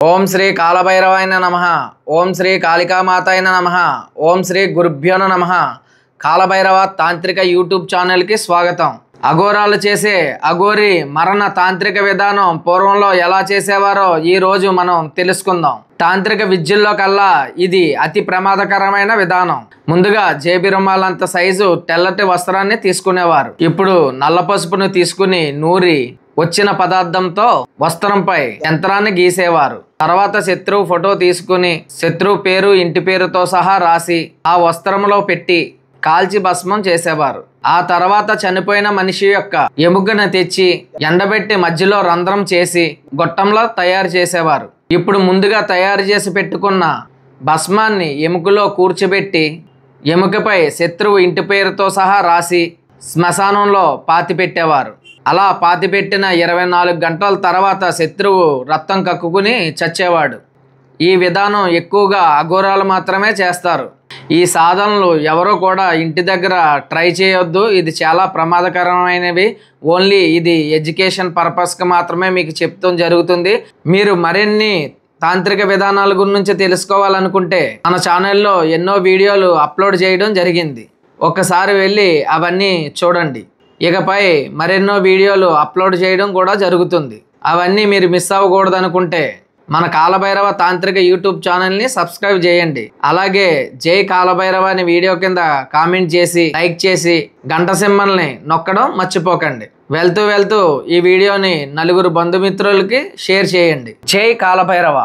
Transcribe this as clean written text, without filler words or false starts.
ఓం శ్రీ కాలభైరవాయ నమః. ఓం శ్రీ కాళికామాతాయ నమః. ఓం శ్రీ గురుభ్యో నమః. కాలభైరవ తాంత్రిక యూట్యూబ్ ఛానల్కి స్వాగతం. అఘోరాలు చేసే అఘోరి మరణ తాంత్రిక విధానం పూర్వంలో ఎలా చేసేవారో ఈ రోజు మనం తెలుసుకుందాం. తాంత్రిక విద్యల్లో కల్లా ఇది అతి ప్రమాదకరమైన విధానం. ముందుగా జేబి రుమాలంత సైజు తెల్లటి వస్త్రాన్ని తీసుకునేవారు. ఇప్పుడు నల్ల పసుపును తీసుకుని నూరి వచ్చిన పదార్థంతో వస్త్రంపై యంత్రాన్ని గీసేవారు. తర్వాత శత్రువు ఫోటో తీసుకుని శత్రువు పేరు ఇంటి పేరుతో సహా రాసి ఆ వస్త్రంలో పెట్టి కాల్చి భస్మం చేసేవారు. ఆ తర్వాత చనిపోయిన మనిషి యొక్క ఎముకను తెచ్చి ఎండబెట్టి మధ్యలో రంధ్రం చేసి గొట్టంలో తయారు చేసేవారు. ఇప్పుడు ముందుగా తయారు చేసి పెట్టుకున్న భస్మాన్ని ఎముకలో కూర్చోబెట్టి ఎముకపై శత్రువు ఇంటి పేరుతో సహా రాసి శ్మశానంలో పాతిపెట్టేవారు. అలా పాతిపెట్టిన 24 గంటల తర్వాత శత్రువు రక్తం కక్కుకుని చచ్చేవాడు. ఈ విధానం ఎక్కువగా అఘోరాలు మాత్రమే చేస్తారు. ఈ సాధనలు ఎవరో కూడా ఇంటి దగ్గర ట్రై చేయొద్దు. ఇది చాలా ప్రమాదకరమైనవి. ఓన్లీ ఇది ఎడ్యుకేషన్ పర్పస్కి మాత్రమే మీకు చెప్తాం జరుగుతుంది. మీరు మరిన్ని తాంత్రిక విధానాల గురించి తెలుసుకోవాలనుకుంటే మన ఛానల్లో ఎన్నో వీడియోలు అప్లోడ్ చేయడం జరిగింది. ఒక్కసారి వెళ్ళి అవన్నీ చూడండి. ఇకపై మరెన్నో వీడియోలు అప్లోడ్ చేయడం కూడా జరుగుతుంది. అవన్నీ మీరు మిస్ అవ్వకూడదు అనుకుంటే మన కాలభైరవ తాంత్రిక యూట్యూబ్ ఛానల్ని సబ్స్క్రైబ్ చేయండి. అలాగే జై కాలభైరవ అని వీడియో కింద కామెంట్ చేసి లైక్ చేసి గంట సింబల్ని నొక్కడం మర్చిపోకండి. వెళ్తూ ఈ వీడియోని నలుగురు బంధుమిత్రులకి షేర్ చేయండి. జై కాలభైరవ.